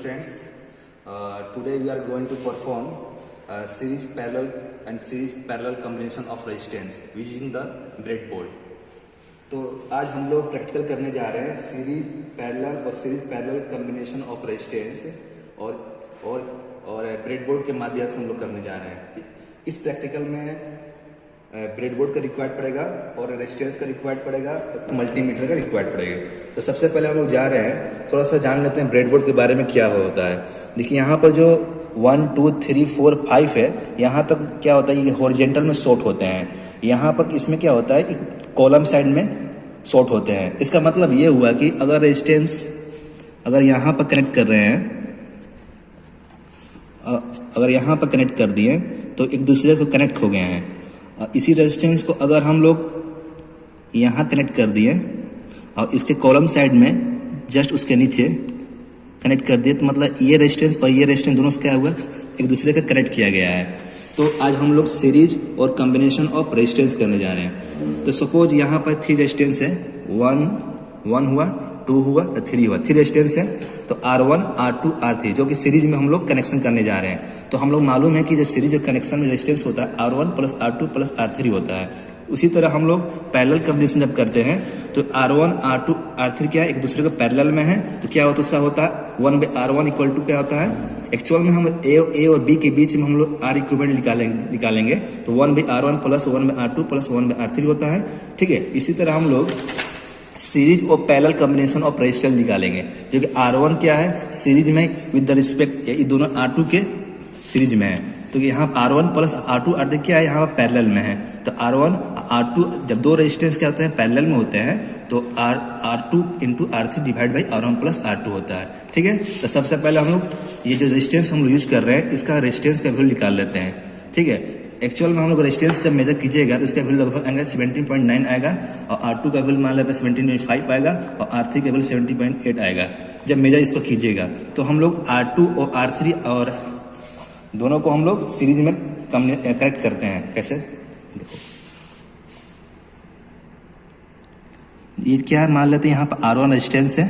friends. Today we are going to perform series parallel combination of resistance using the breadboard. तो आज हम लोग practical करने जा रहे हैं series parallel combination of resistance और ब्रेडबोर्ड के माध्यम से हम लोग करने जा रहे हैं। इस प्रैक्टिकल में ब्रेडबोर्ड का रिक्वायर्ड पड़ेगा और रेजिस्टेंस का रिक्वायर्ड पड़ेगा, मल्टीमीटर का रिक्वायर्ड पड़ेगा। तो सबसे पहले हम लोग जा रहे हैं, थोड़ा सा जान लेते हैं ब्रेडबोर्ड के बारे में क्या होता है। देखिए यहाँ पर जो 1 2 3 4 5 है, यहाँ तक क्या होता है, ये हॉरिजेंटल में शॉर्ट होते हैं। यहाँ पर इसमें क्या होता है कि कॉलम साइड में शॉर्ट होते हैं। इसका मतलब ये हुआ कि अगर रेजिस्टेंस अगर यहाँ पर कनेक्ट कर रहे हैं, अगर यहाँ पर कनेक्ट कर दिए तो एक दूसरे को कनेक्ट हो गए हैं। इसी रेजिस्टेंस को अगर हम लोग यहाँ कनेक्ट कर दिए और इसके कॉलम साइड में जस्ट उसके नीचे कनेक्ट कर दिए, तो मतलब ये रेजिस्टेंस और ये रेजिस्टेंस दोनों से क्या हुआ, एक दूसरे का कनेक्ट किया गया है। तो आज हम लोग सीरीज और कॉम्बिनेशन ऑफ रेजिस्टेंस करने जा रहे हैं। तो सपोज यहाँ पर 3 रेजिस्टेंस है, 1 हुआ, 2 हुआ, 3 हुआ, 3 रेजिस्टेंस है। तो R1 R2 R3 जो कि सीरीज में हम लोग कनेक्शन करने जा रहे हैं। तो हम लोग मालूम है कि जो सीरीज कनेक्शन में रेजिस्टेंस होता है R1 + R2 + R3 होता है। उसी तरह हम लोग पैरेलल कॉम्बिनेशन जब करते हैं तो R1 R2 R3 क्या है, एक दूसरे के पैरेलल में है। तो क्या होता है, उसका होता है 1/R1 = क्या होता है, एक्चुअल में हम ए और बी के बीच में हम लोग R इक्विवेलेंट निकालेंगे तो 1/R1 + 1/R2 + 1/R3 होता है। ठीक है, इसी तरह हम लोग सीरीज और पैरेलल कॉम्बिनेशन ऑफ रेजिस्टेंस निकालेंगे, जो कि R1 क्या है, सीरीज में विद द रिस्पेक्ट, ये दोनों R2 के सीरीज में है। तो यहाँ R1 + R2 R3 क्या है, यहाँ पैरेलल में है। तो R1 R2 जब दो रेजिस्टेंस क्या होते हैं, पैरेलल में होते हैं, तो R2 × R3 / R1 + R2 होता है। ठीक है, तो सबसे पहले हम लोग ये जो रेजिस्टेंस हम लोग यूज कर रहे हैं, इसका रेजिस्टेंस का वैल्यू निकाल लेते हैं। ठीक है, एक्चुअल में हम लोग रेजिस्टेंस जब मेजर कीजिएगा तो इसका वैल्यू लगभग आएगा 17.9 आएगा, और R2 का वैल्यू मान लेते हैं 17.5 आएगा, और R3 का वैल्यू 70.8 आएगा। जब मेजर इसको कीजिएगा तो हम लोग R2 और R3 और दोनों को हम लोग सीरीज में कनेक्ट करते हैं। कैसे, देखो ये क्या मान लेते हैं, यहाँ पर R1 रेजिस्टेंस है,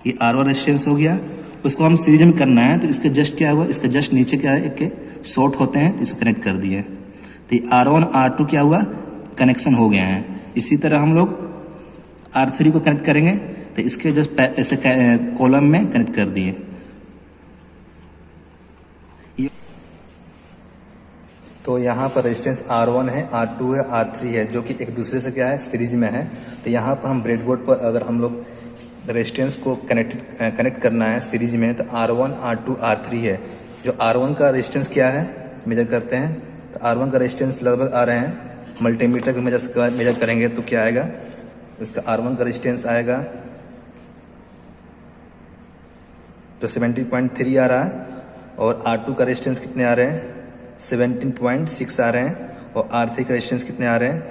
ये R1 रेजिस्टेंस हो गया। उसको हम सीरीज में करना है तो इसके जस्ट क्या हुआ, इसके जस्ट नीचे क्या है, एक शॉर्ट होते हैं, तो इसको कनेक्ट कर दिए। तो R1 R2 क्या हुआ, कनेक्शन हो गया है। इसी तरह हम लोग R3 को कनेक्ट करेंगे तो इसके जस्ट ऐसे कॉलम में कनेक्ट कर दिए। तो यहाँ पर रेजिस्टेंस R1 है, R2 है, R3 है, जो कि एक दूसरे से क्या है, सीरीज में है। तो यहाँ पर हम ब्रेडबोर्ड पर अगर हम लोग रेजिस्टेंस को कनेक्ट करना है सीरीज में, तो R1 R2 R3 है। जो R1 का रेजिस्टेंस क्या है, मेजर करते हैं। तो R1 का रेजिस्टेंस लगभग आ रहे हैं, मल्टीमीटर पे मेजर करेंगे तो क्या आएगा, इसका R1 का रेजिस्टेंस आएगा तो 70.3 आ रहा है, और R2 का रेजिस्टेंस कितने आ रहे हैं, 17.6 आ रहे हैं, और R3 का रेजिस्टेंस कितने आ रहे हैं,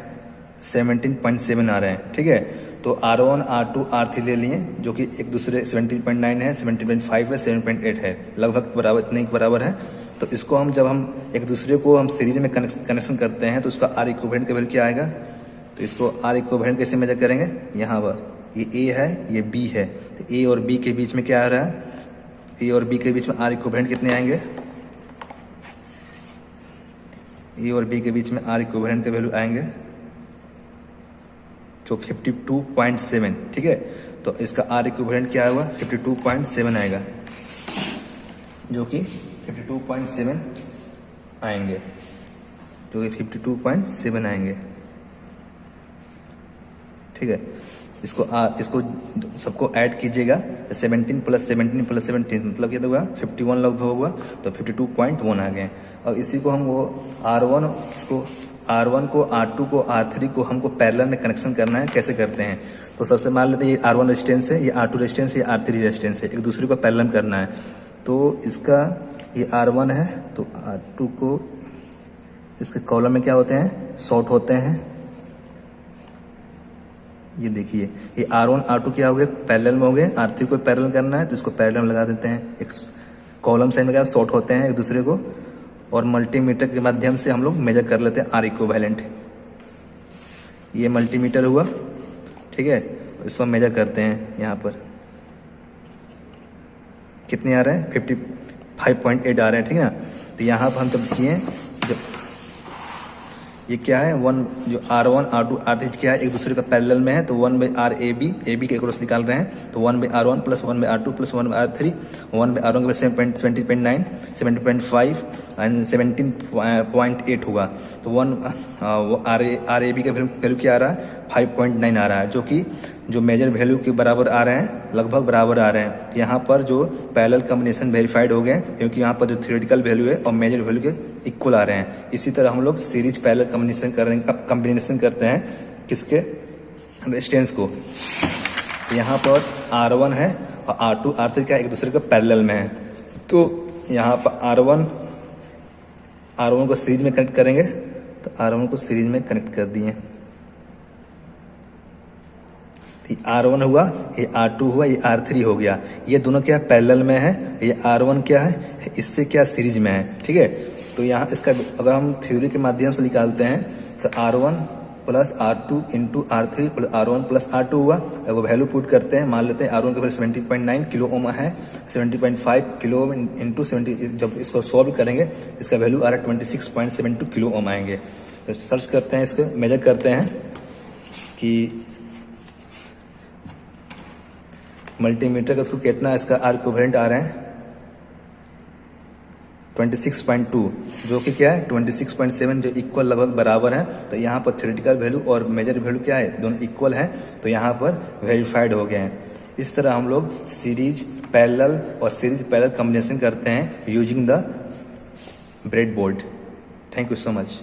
17.7 आ रहे हैं। ठीक है, तो R1 R2 R3 ले लिए, जो कि एक दूसरे 17.9 है, 17.5 है, 7.8 है, लगभग बराबर, इतने बराबर है। तो इसको हम जब हम एक दूसरे को हम सीरीज में कनेक्शन करते हैं तो उसका R इक्विवेलेंट का वैल्यू क्या आएगा। तो इसको R इक्विवेलेंट कैसे मेजर करेंगे, यहाँ पर ये A है, ये B है, तो A और B के बीच में क्या आ रहा है, A और B के बीच में R इक्विवेलेंट कितने आएंगे, A और B के बीच में R इक्विवेलेंट के वैल्यू आएंगे जो 52.7। ठीक है, तो इसका R इक्विवेलेंट क्या होगा, 52.7 आएगा, जो कि 52.7 आएंगे, जो कि 52.7 आएंगे। ठीक है, इसको सबको ऐड कीजिएगा, 17 + 17 + 17 मतलब क्या होगा, 51 लगभग होगा, तो 52.1 आ गए। और इसी को हम वो R1 को R2 को R3 को हमको पैरेलल में कनेक्शन करना है। कैसे करते हैं, तो सबसे मान लेते हैं ये R1 रेजिस्टेंस है, ये R2 रेजिस्टेंस है, ये R3 रेजिस्टेंस है, एक दूसरे को पैरेलल करना है। तो इसका ये R1 है, तो R2 को इसके कॉलम में क्या होते हैं, शॉर्ट होते हैं। ये देखिए, ये R1 R2 क्या हो गए, पैरेलल में हो गए। R3 को पैरेलल करना है तो इसको पैरेलल में लगा देते हैं, एक कॉलम साइड में क्या शॉर्ट होते हैं एक दूसरे को, और मल्टीमीटर के माध्यम से हम लोग मेजर कर लेते हैं R इक्विवेलेंट। ये मल्टीमीटर हुआ। ठीक है, इसको हम मेजर करते हैं। यहाँ पर कितने आ रहे हैं, 55.8 आ रहे हैं, ठीक है ना। तो यहाँ पर हम जब किए, जब ये क्या है, वन जो R1 R2 R3 क्या है, एक दूसरे का पैरेलल में है, तो 1/R AB के क्रॉस निकाल रहे हैं, तो 1/R1 plus 1/R2 plus 1/R3, 1/R1 के 70.9 70.5 एंड 17.8 होगा। तो आर ए बी का वैल्यू क्या आ रहा है, 5.9 आ रहा है, जो कि जो मेजर वैल्यू के बराबर आ रहे हैं, लगभग बराबर आ रहे हैं। यहाँ पर जो पैरेलल कॉम्बिनेशन वेरीफाइड हो गए, क्योंकि यहाँ पर जो थ्योरेटिकल वैल्यू है और मेजर वैल्यू के इक्वल आ रहे हैं। इसी तरह हम लोग सीरीज पैरेलल कॉम्बिनेशन करते हैं किसके, रेजिस्टेंस को। यहाँ पर R1 है और R2 R3 क्या एक दूसरे के पैरेलल में है, तो यहाँ पर R1 को सीरीज में कनेक्ट करेंगे, तो R1 को सीरीज में कनेक्ट कर दिए, R1 हुआ, ये R2 हुआ, ये R3 हो गया। ये दोनों क्या पैरेलल में है, ये R1 क्या है, इससे क्या सीरीज में है, ठीक है। तो यहाँ इसका अगर हम थ्योरी के माध्यम से निकालते हैं, तो R1 plus R2 into R3 plus R1 plus R2 हुआ। अगर वैल्यू पुट करते हैं, मान लेते हैं R1 का वैल्यू 70.9 किलो ओम है, 70.5 किलो ओम इंटू 70, जब इसको सॉल्व करेंगे इसका वैल्यू आ रहा है 26.72 किलो ओम आएंगे। तो सर्च करते हैं, इसको मेजर करते हैं कि मल्टीमीटर के थ्रू कितना इसका आर इक्विवेलेंट आ रहे हैं, 26.2, जो कि क्या है 26.7, जो इक्वल लगभग बराबर है। तो यहाँ पर थ्योरेटिकल वैल्यू और मेजर वैल्यू क्या है, दोनों इक्वल हैं, तो यहाँ पर वेरीफाइड हो गए हैं। इस तरह हम लोग सीरीज पैरेलल और सीरीज पैरेलल कॉम्बिनेशन करते हैं using the breadboard. Thank you so much.